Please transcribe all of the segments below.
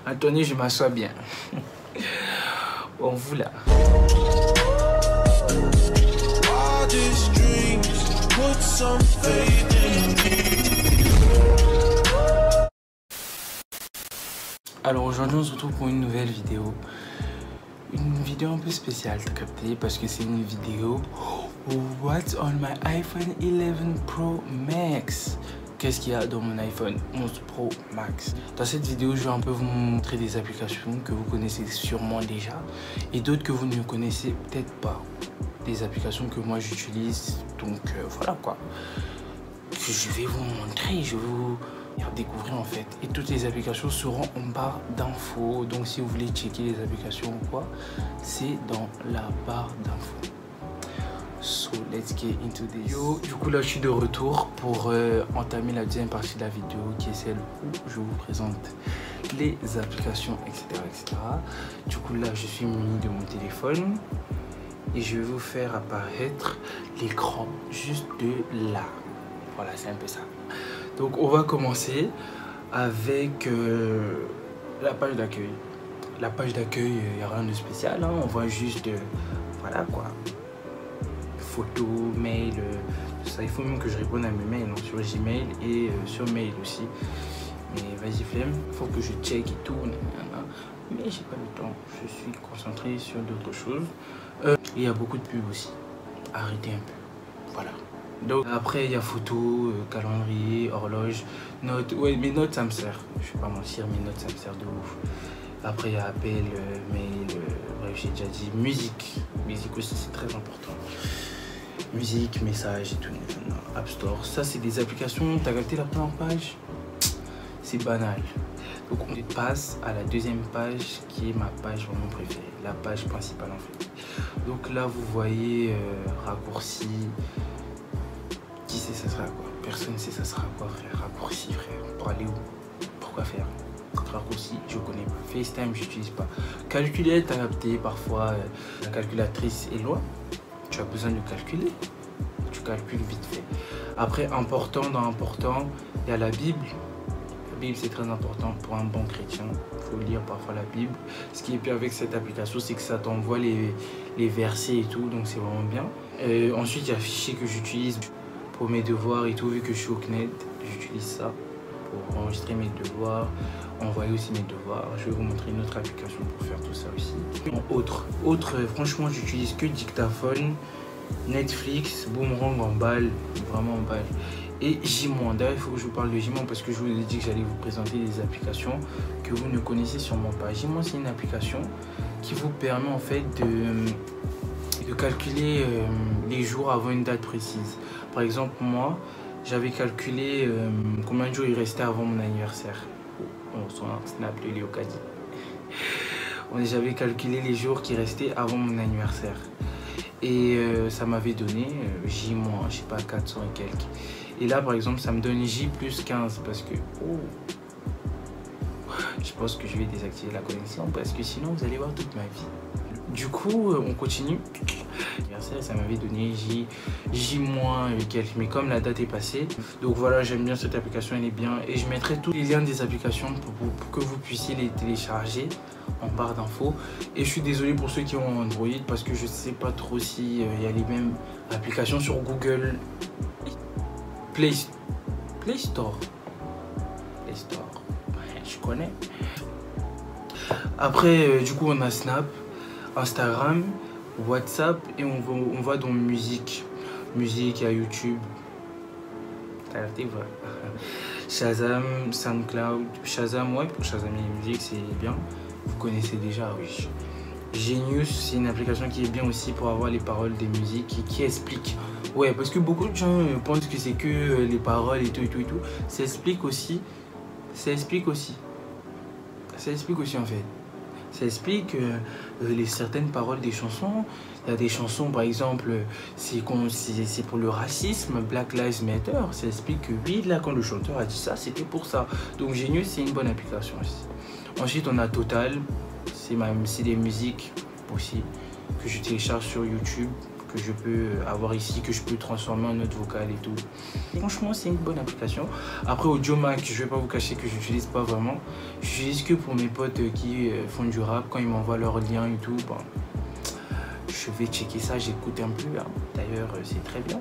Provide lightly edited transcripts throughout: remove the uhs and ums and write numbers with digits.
Anthony, je m'assois bien. Bon, vous là. Alors aujourd'hui on se retrouve pour une nouvelle vidéo. Une vidéo un peu spéciale, t'as capté, parce que c'est une vidéo What's on my iPhone 11 Pro Max. Qu'est-ce qu'il y a dans mon iPhone 11 Pro Max? Dans cette vidéo, je vais un peu vous montrer des applications que vous connaissez sûrement déjà et d'autres que vous ne connaissez peut-être pas. Des applications que moi j'utilise, donc voilà quoi. Que je vais vous montrer, je vais vous découvrir en fait. Et toutes les applications seront en barre d'infos. Donc si vous voulez checker les applications ou quoi, c'est dans la barre d'infos. So let's get into this. Yo, du coup là je suis de retour pour entamer la deuxième partie de la vidéo qui est celle où je vous présente les applications, etc. Du coup là je suis muni de mon téléphone et je vais vous faire apparaître l'écran juste de là. Voilà, c'est un peu ça. Donc on va commencer avec la page d'accueil. La page d'accueil, il n'y a rien de spécial, hein. On voit juste, voilà quoi, photos, mail, tout ça. Il faut même que je réponde à mes mails, hein, sur Gmail et sur mail aussi. Mais vas-y flemme, il faut que je check et tout. Mais j'ai pas le temps, je suis concentré sur d'autres choses. Il y a beaucoup de pubs aussi. Arrêtez un peu, voilà. Donc après il y a photos, calendrier, horloge, notes. Ouais, mes notes ça me sert, je vais pas mentir, mes notes ça me sert de ouf. Après il y a appel, mail, bref j'ai déjà dit. Musique aussi c'est très important. Musique, message et tout. App Store, ça c'est des applications. T'as capté la première page? C'est banal. Donc on passe à la deuxième page qui est ma page vraiment préférée, la page principale en fait. Donc là vous voyez raccourci. Qui sait ça sera quoi? Personne sait ça sera quoi frère. Raccourci frère, pour aller où? Pourquoi faire? Raccourci, je connais pas. FaceTime, j'utilise pas. Calculer, t'as capté, parfois la calculatrice est loin. Tu as besoin de calculer. Tu calcules vite fait. Après, important, dans important, il y a la Bible. La Bible, c'est très important pour un bon chrétien. Il faut lire parfois la Bible. Ce qui est bien avec cette application, c'est que ça t'envoie les versets et tout. Donc, c'est vraiment bien. Ensuite, il y a fichier que j'utilise pour mes devoirs et tout. Vu que je suis au CNED, j'utilise ça pour enregistrer mes devoirs, envoyer aussi mes devoirs. Je vais vous montrer une autre application pour faire tout ça aussi. Autre, franchement, j'utilise que dictaphone, Netflix, Boomerang en balle, vraiment en balle. Et Gmon. D'ailleurs, il faut que je vous parle de Gmon parce que je vous ai dit que j'allais vous présenter des applications que vous ne connaissez sûrement pas. Gmon, c'est une application qui vous permet en fait de calculer les jours avant une date précise. Par exemple, moi, j'avais calculé combien de jours il restait avant mon anniversaire. On s'en snap de Léocadie. J'avais calculé les jours qui restaient avant mon anniversaire. Et ça m'avait donné J-, je sais pas, 400 et quelques. Et là, par exemple, ça me donne J plus 15 parce que... je pense que je vais désactiver la connexion parce que sinon, vous allez voir toute ma vie. Du coup, on continue. Ça m'avait donné J- et quelques, mais comme la date est passée, donc voilà, j'aime bien cette application, elle est bien, et je mettrai tous les liens des applications pour que vous puissiez les télécharger en barre d'infos. Et je suis désolé pour ceux qui ont Android parce que je sais pas trop si il y a les mêmes applications sur Google Play Store. Ouais, je connais. Après, du coup, on a Snap, Instagram, WhatsApp et on va dans musique. Musique, il y a YouTube. Shazam, SoundCloud. Shazam, ouais, pour Shazam les musiques, c'est bien. Vous connaissez déjà, oui. Genius, c'est une application qui est bien aussi pour avoir les paroles des musiques et qui explique. Ouais, parce que beaucoup de gens pensent que c'est que les paroles et tout. Ça explique aussi. Ça explique aussi en fait. Ça explique certaines paroles des chansons. Il y a des chansons, par exemple, c'est pour le racisme, Black Lives Matter. Ça explique que oui, là, quand le chanteur a dit ça, c'était pour ça. Donc, Genius, c'est une bonne application aussi. Ensuite, on a Total. C'est des musiques aussi que je télécharge sur YouTube, que je peux avoir ici, que je peux transformer en note vocale et tout. Et franchement, c'est une bonne application. Après, Audiomack, je vais pas vous cacher que j'utilise pas vraiment. J'utilise que pour mes potes qui font du rap, quand ils m'envoient leurs liens et tout. Bon, je vais checker ça, j'écoute un peu. Hein. D'ailleurs, c'est très bien.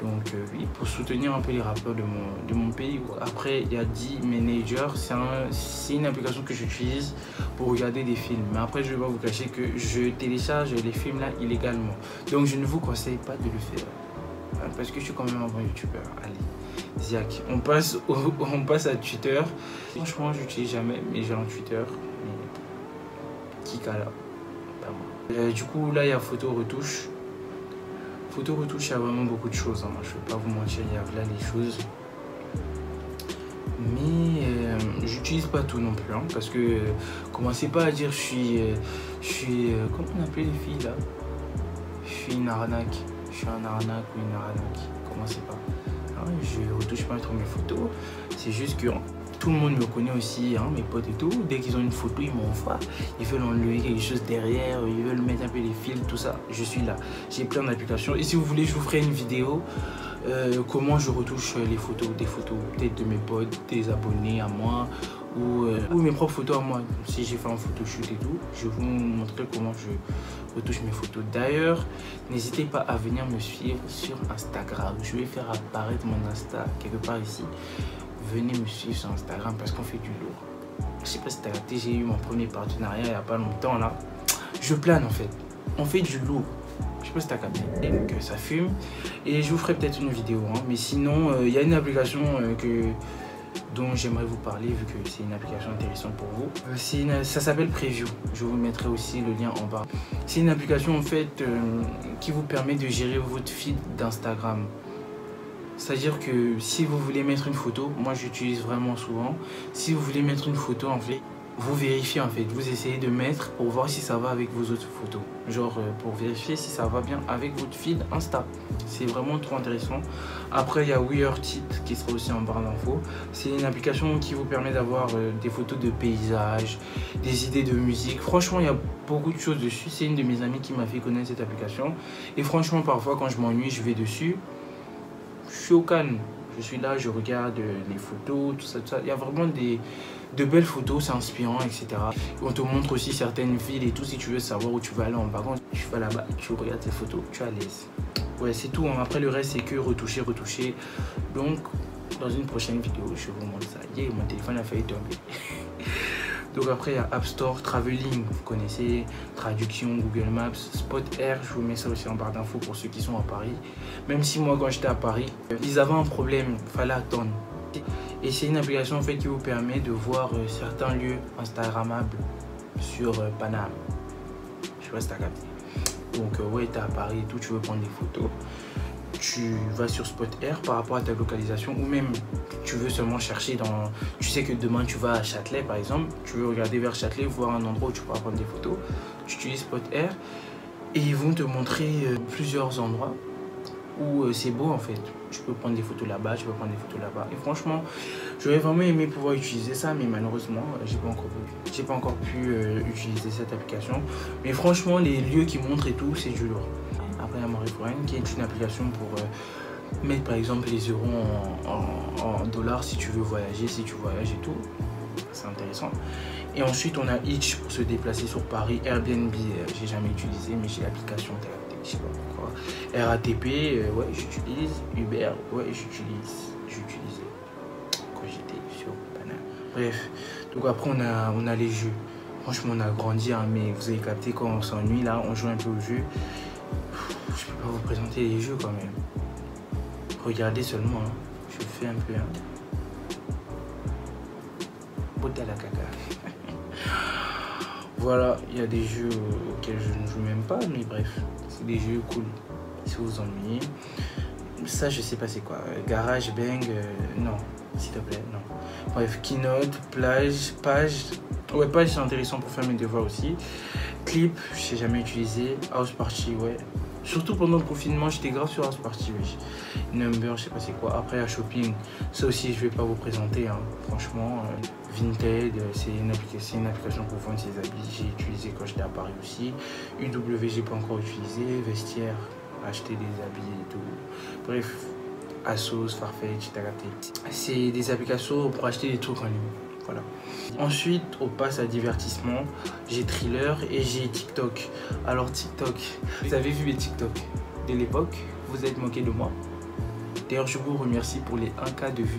Donc oui, pour soutenir un peu les rappeurs de mon pays. Après, il y a D-Manager, c'est une application que j'utilise pour regarder des films. Mais après, je ne vais pas vous cacher que je télécharge les films là illégalement. Donc je ne vous conseille pas de le faire. Parce que je suis quand même un bon youtubeur. Allez, Ziak, on passe à Twitter. Franchement, je n'utilise jamais, mais j'ai un Twitter. Mais Kika là, pas moi. Du coup, là, il y a photo retouche. Photo retouche, il y a vraiment beaucoup de choses, hein. Je ne vais pas vous mentir, il y a là les choses. Mais j'utilise pas tout non plus, hein, parce que commencez pas à dire je suis comment on appelle les filles là? Je suis une arnaque. Je suis un arnaque ou une arnaque. Commencez pas. Hein, je retouche pas trop mes photos. C'est juste que tout le monde me connaît aussi, hein, mes potes et tout. Dès qu'ils ont une photo, ils m'envoient. Ils veulent enlever quelque chose derrière, ils veulent mettre un peu les fils, tout ça. Je suis là. J'ai plein d'applications. Et si vous voulez, je vous ferai une vidéo comment je retouche les photos, des photos peut-être de mes potes, des abonnés à moi ou mes propres photos à moi. Si j'ai fait un photoshoot et tout, je vais vous montrer comment je retouche mes photos. D'ailleurs, n'hésitez pas à venir me suivre sur Instagram. Je vais faire apparaître mon Insta quelque part ici. Venez me suivre sur Instagram parce qu'on fait du lourd. Je sais pas si t'as raté, j'ai eu mon premier partenariat il n'y a pas longtemps là. Je plane en fait. On fait du lourd. Je sais pas si t'as capté. Donc ça fume. Et je vous ferai peut-être une vidéo. Hein. Mais sinon, il y a une application dont j'aimerais vous parler vu que c'est une application intéressante pour vous. Ça s'appelle Preview. Je vous mettrai aussi le lien en bas. C'est une application en fait qui vous permet de gérer votre feed d'Instagram. C'est-à-dire que si vous voulez mettre une photo, moi j'utilise vraiment souvent, si vous voulez mettre une photo en fait, vous vérifiez en fait, vous essayez de mettre pour voir si ça va avec vos autres photos. Genre pour vérifier si ça va bien avec votre feed Insta. C'est vraiment trop intéressant. Après il y a WearTit qui sera aussi en barre d'infos. C'est une application qui vous permet d'avoir des photos de paysages, des idées de musique. Franchement il y a beaucoup de choses dessus. C'est une de mes amies qui m'a fait connaître cette application. Et franchement parfois quand je m'ennuie je vais dessus. Je suis au calme, je suis là, je regarde les photos, tout ça, tout ça. Il y a vraiment de belles photos, c'est inspirant, etc. On te montre aussi certaines villes et tout, si tu veux savoir où tu vas aller en vacances. Tu vas là-bas, tu regardes ces photos, tu es à l'aise. Ouais, c'est tout, hein. Après le reste, c'est que retoucher. Donc, dans une prochaine vidéo, je vous montre ça. Yeah, mon téléphone a failli tomber. Donc après, il y a App Store, Traveling, vous connaissez, traduction, Google Maps, Spot Air, je vous mets ça aussi en barre d'infos pour ceux qui sont à Paris. Même si moi, quand j'étais à Paris, ils avaient un problème, il fallait attendre. Et c'est une application en fait qui vous permet de voir certains lieux instagrammables sur Paname. Je sais pas si t'as capté. Donc ouais, t'es à Paris et tout, tu veux prendre des photos. Tu vas sur Spot Air par rapport à ta localisation ou même tu veux seulement chercher dans... Tu sais que demain tu vas à Châtelet par exemple, tu veux regarder vers Châtelet, voir un endroit où tu pourras prendre des photos. Tu utilises Spot Air et ils vont te montrer plusieurs endroits où c'est beau en fait. Tu peux prendre des photos là-bas, tu peux prendre des photos là-bas. Et franchement, j'aurais vraiment aimé pouvoir utiliser ça, mais malheureusement, j'ai pas encore pu utiliser cette application. Mais franchement, les lieux qui montrent et tout, c'est du lourd. Après, il y a Moneyforeign qui est une application pour mettre par exemple les euros en dollars si tu veux voyager, si tu voyages et tout. C'est intéressant. Et ensuite, on a Hitch pour se déplacer sur Paris. Airbnb, j'ai jamais utilisé, mais j'ai l'application, je sais pas pourquoi. RATP, ouais, j'utilise. Uber, ouais, j'utilisais quand j'étais sur Paname. Bref, donc après, on a les jeux. Franchement, on a grandi, hein, mais vous avez capté quand on s'ennuie, là, on joue un peu au jeu. Je peux pas vous présenter les jeux quand même. Regardez seulement, hein. Je fais un peu. Hein. Beauté à la caca. Voilà, il y a des jeux auxquels je ne joue même pas, mais bref, c'est des jeux cool. Si vous vous ennuyez. Ça, je sais pas c'est quoi. Garage, Bang, non, s'il te plaît, non. Bref, Keynote, Page. Ouais, Page, c'est intéressant pour faire mes devoirs aussi. Clip, je sais jamais utiliser. House Party, ouais. Surtout pendant le confinement, j'étais grave sur House Party, oui. Number, je sais pas c'est quoi. Après, à Shopping, ça aussi, je vais pas vous présenter, hein. Franchement. Vinted, c'est une application pour vendre ses habits. J'ai utilisé quand j'étais à Paris aussi. UW, j'ai pas encore utilisé. Vestiaire, acheter des habits et tout. Bref, Asos, Farfetch, t'as capté. C'est des applications pour acheter des trucs en ligne. Voilà. Ensuite, on passe à divertissement. J'ai Thriller et j'ai TikTok. Alors TikTok, vous avez vu mes TikTok de l'époque, vous êtes moqué de moi. D'ailleurs, je vous remercie pour les 1K de vues.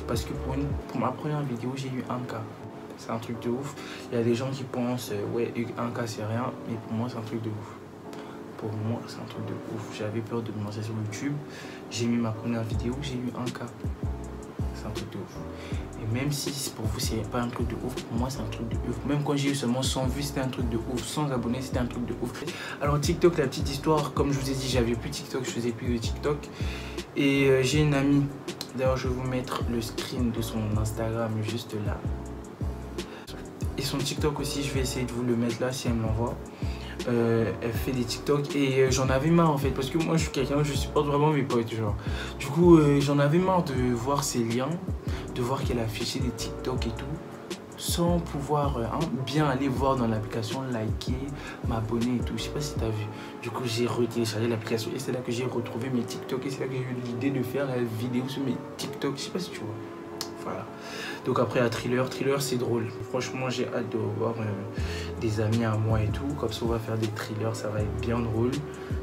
Parce que pour ma première vidéo, j'ai eu 1K. C'est un truc de ouf. Il y a des gens qui pensent, ouais, 1K c'est rien. Mais pour moi, c'est un truc de ouf. Pour moi, c'est un truc de ouf. J'avais peur de me lancer sur YouTube. J'ai mis ma première vidéo, j'ai eu 1K. C'est un truc de ouf. Et même si pour vous, c'est pas un truc de ouf, pour moi, c'est un truc de ouf. Même quand j'ai eu seulement 100 vues, c'était un truc de ouf. 100 abonnés, c'était un truc de ouf. Alors, TikTok, la petite histoire, comme je vous ai dit, j'avais plus TikTok, je faisais plus de TikTok. Et j'ai une amie. D'ailleurs, je vais vous mettre le screen de son Instagram juste là. Et son TikTok aussi, je vais essayer de vous le mettre là si elle me l'envoie. Elle fait des TikTok et j'en avais marre en fait. Parce que moi, je suis quelqu'un, je supporte vraiment mes potes. Genre. Du coup, j'en avais marre de voir ses liens, de voir qu'elle affichait des TikTok et tout. Sans pouvoir bien aller voir dans l'application, liker, m'abonner et tout. Je sais pas si tu as vu. Du coup, j'ai retéléchargé l'application et c'est là que j'ai retrouvé mes TikTok. Et c'est là que j'ai eu l'idée de faire la vidéo sur mes TikTok. Je sais pas si tu vois. Voilà. Donc après, à Thriller, c'est drôle. Franchement, j'ai hâte de revoir des amis à moi et tout. Comme ça, on va faire des thrillers, ça va être bien drôle.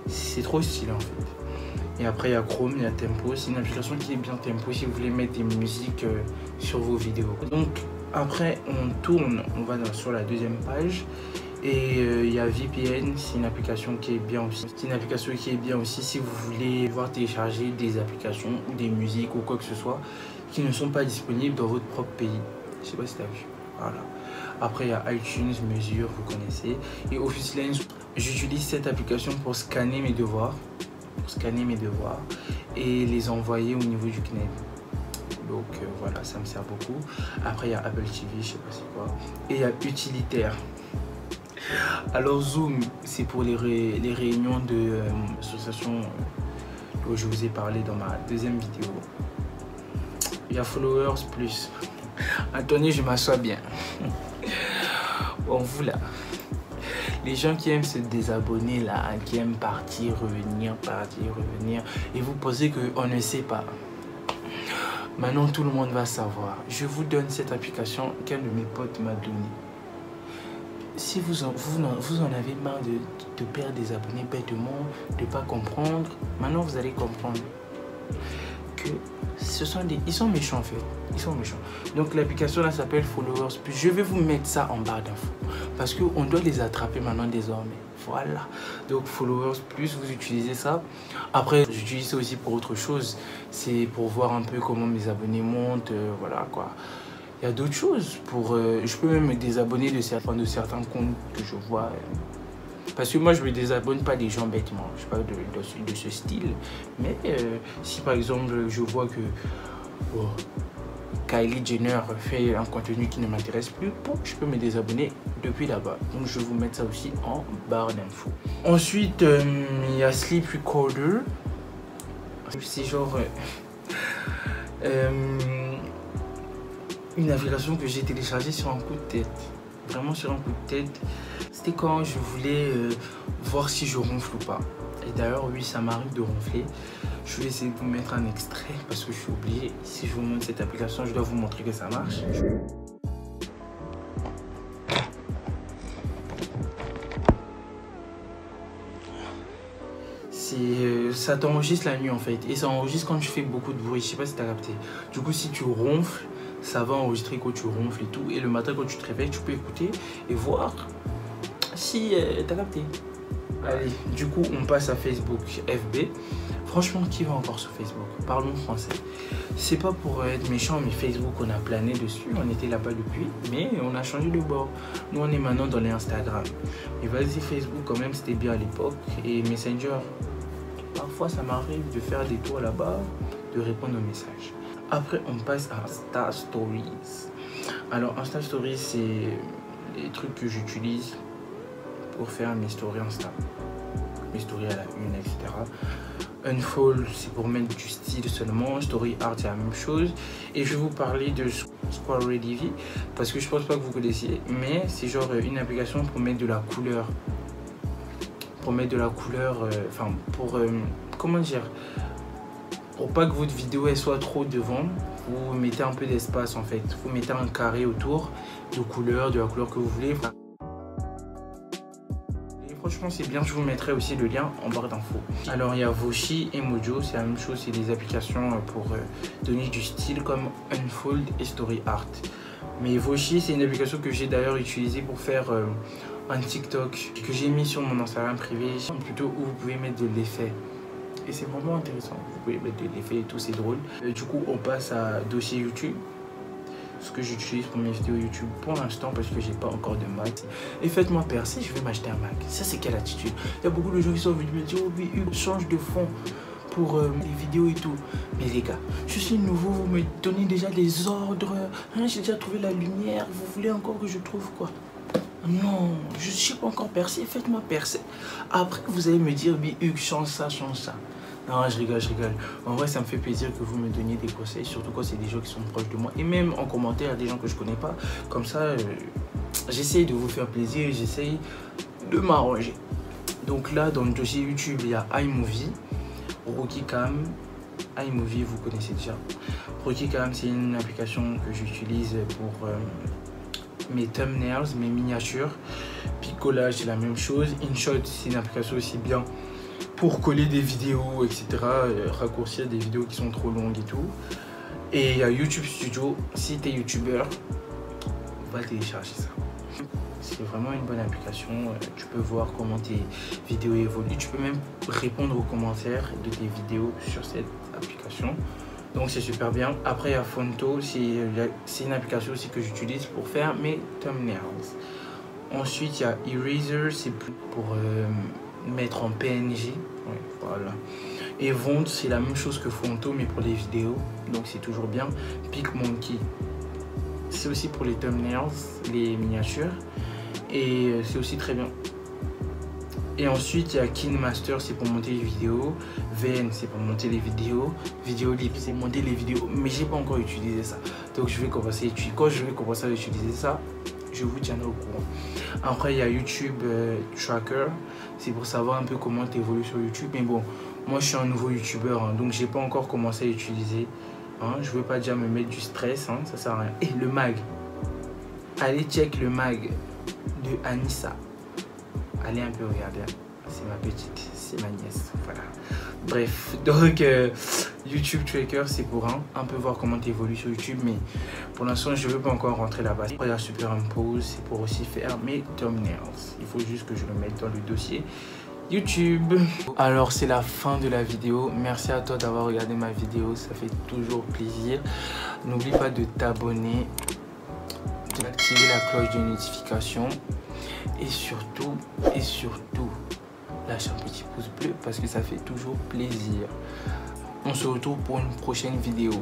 C'est trop stylé en fait. Et après, il y a Chrome, il y a Tempo. C'est une application qui est bien Tempo si vous voulez mettre des musiques sur vos vidéos. Donc, après, on tourne, on va sur la deuxième page. Et il y a VPN, c'est une application qui est bien aussi. C'est une application qui est bien aussi si vous voulez pouvoir télécharger des applications ou des musiques ou quoi que ce soit qui ne sont pas disponibles dans votre propre pays. Je sais pas si tu as vu. Voilà. Après, il y a iTunes, Mesure, vous connaissez. Et Office Lens, j'utilise cette application pour scanner mes devoirs. Et les envoyer au niveau du CNED. Donc voilà, ça me sert beaucoup. Après, il y a Apple TV, je sais pas c'est quoi. Et il y a Utilitaire. Alors Zoom, c'est pour les réunions de l'association dont je vous ai parlé dans ma deuxième vidéo. Il y a Followers Plus. Attendez, je m'assois bien. Bon, vous là, les gens qui aiment se désabonner là, qui aiment partir, revenir, et vous pensez qu'on ne sait pas. Maintenant, tout le monde va savoir. Je vous donne cette application qu'un de mes potes m'a donnée. Si vous en avez marre de perdre des abonnés bêtement, de ne pas comprendre, maintenant vous allez comprendre que ils sont méchants en fait. Ils sont méchants. Donc l'application là s'appelle Followers Plus. Je vais vous mettre ça en barre d'infos parce qu'on doit les attraper maintenant désormais. Voilà. Donc Followers Plus, vous utilisez ça. Après, j'utilise ça aussi pour autre chose. C'est pour voir un peu comment mes abonnés montent. Voilà quoi. Il y a d'autres choses. Je peux même me désabonner de certains comptes que je vois. Parce que moi, je ne me désabonne pas des gens bêtement. Je parle de ce style. Mais si par exemple, je vois que Kylie Jenner fait un contenu qui ne m'intéresse plus, je peux me désabonner depuis là-bas. Donc, je vais vous mettre ça aussi en barre d'infos. Ensuite, il y a Sleep Recorder. C'est genre... une application que j'ai téléchargée sur un coup de tête. Vraiment sur un coup de tête. C'était quand je voulais voir si je ronfle ou pas. Et d'ailleurs, oui, ça m'arrive de ronfler. Je vais essayer de vous mettre un extrait parce que je suis obligé. Si je vous montre cette application, je dois vous montrer que ça marche. Ça t'enregistre la nuit en fait. Et ça enregistre quand tu fais beaucoup de bruit. Je sais pas si tu as capté. Du coup, si tu ronfles, ça va enregistrer quand tu ronfles et tout. Et le matin, quand tu te réveilles, tu peux écouter et voir si tu as capté. Allez, du coup, on passe à Facebook FB. Franchement, qui va encore sur Facebook? Parlons français. C'est pas pour être méchant, mais Facebook, on a plané dessus. On était là-bas depuis, mais on a changé de bord. Nous, on est maintenant dans les Instagram. Mais vas-y, Facebook, quand même, c'était bien à l'époque. Et Messenger, parfois, ça m'arrive de faire des tours là-bas, de répondre aux messages. Après, on passe à Insta Stories. Alors, Insta Stories, c'est les trucs que j'utilise pour faire mes stories Insta. mes stories à la une, etc. Unfold, c'est pour mettre du style seulement. Story Art, c'est la même chose. Et je vais vous parler de Square Ready parce que je pense pas que vous connaissiez, mais c'est genre une application pour mettre de la couleur. Comment dire, pour pas que votre vidéo elle soit trop devant, vous mettez un peu d'espace en fait. Vous mettez un carré autour de la couleur que vous voulez. Franchement c'est bien, je vous mettrai aussi le lien en barre d'infos. Alors il y a Voshi et Mojo, c'est la même chose, c'est des applications pour donner du style comme Unfold et Story Art. Mais Voshi c'est une application que j'ai d'ailleurs utilisée pour faire un TikTok que j'ai mis sur mon Instagram privé, plutôt où vous pouvez mettre de l'effet. Et c'est vraiment intéressant, vous pouvez mettre de l'effet et tout, c'est drôle. Du coup on passe à dossier YouTube. Ce que j'utilise pour mes vidéos YouTube pour l'instant parce que j'ai pas encore de Mac. Et faites-moi percer, je vais m'acheter un Mac. Ça c'est quelle attitude? Il y a beaucoup de gens qui sont venus me dire oh oui Hugues, change de fond pour les vidéos et tout. Mais les gars, je suis nouveau, vous me donnez déjà des ordres. Hein, j'ai déjà trouvé la lumière, vous voulez encore que je trouve quoi? Non, je ne sais pas encore percer, faites-moi percer. Après vous allez me dire oui Hugues, change ça, change ça. Non, je rigole, je rigole. En vrai, ça me fait plaisir que vous me donniez des conseils, surtout quand c'est des gens qui sont proches de moi. Et même en commentaire, des gens que je connais pas. Comme ça, j'essaye de vous faire plaisir, j'essaye de m'arranger. Donc là, dans le dossier YouTube, il y a iMovie, Rokicam. iMovie, vous connaissez déjà. Rokicam, c'est une application que j'utilise pour mes thumbnails, mes miniatures. Picolage, c'est la même chose. InShot, c'est une application aussi bien pour coller des vidéos, etc. Raccourcir des vidéos qui sont trop longues et tout. Et il y a YouTube Studio. Si tu es youtubeur, va télécharger ça. C'est vraiment une bonne application. Tu peux voir comment tes vidéos évoluent. Tu peux même répondre aux commentaires de tes vidéos sur cette application. Donc c'est super bien. Après il y a Fonto. C'est une application aussi que j'utilise pour faire mes thumbnails. Ensuite il y a Eraser. C'est pour mettre en PNG, ouais, voilà. Et Vont, c'est la même chose que Fonto mais pour les vidéos, donc c'est toujours bien. PicMonkey, c'est aussi pour les thumbnails, les miniatures, et c'est aussi très bien. Et ensuite il y a KineMaster, c'est pour monter les vidéos. VN, c'est pour monter les vidéos. Videolib, c'est monter les vidéos, mais j'ai pas encore utilisé ça, donc je vais commencer. Quand je vais commencer à utiliser ça, je vous tiendrai au courant. Après il y a YouTube Tracker, c'est pour savoir un peu comment tu évolues sur YouTube. Mais bon, moi je suis un nouveau youtubeur, hein, donc j'ai pas encore commencé à utiliser. Hein, je veux pas déjà me mettre du stress, hein, ça sert à rien. Et le mag, allez check le mag de Anissa. Allez un peu regarder, c'est ma petite, c'est ma nièce, voilà. Bref, donc YouTube Tracker c'est pour un peu voir comment tu évolues sur YouTube, mais pour l'instant je ne veux pas encore rentrer là-bas. Après il y a Superimpose, c'est pour aussi faire mes thumbnails. Il faut juste que je le mette dans le dossier YouTube. Alors c'est la fin de la vidéo. Merci à toi d'avoir regardé ma vidéo, ça fait toujours plaisir. N'oublie pas de t'abonner, d'activer la cloche de notification et surtout lâche un petit pouce bleu parce que ça fait toujours plaisir. On se retrouve pour une prochaine vidéo.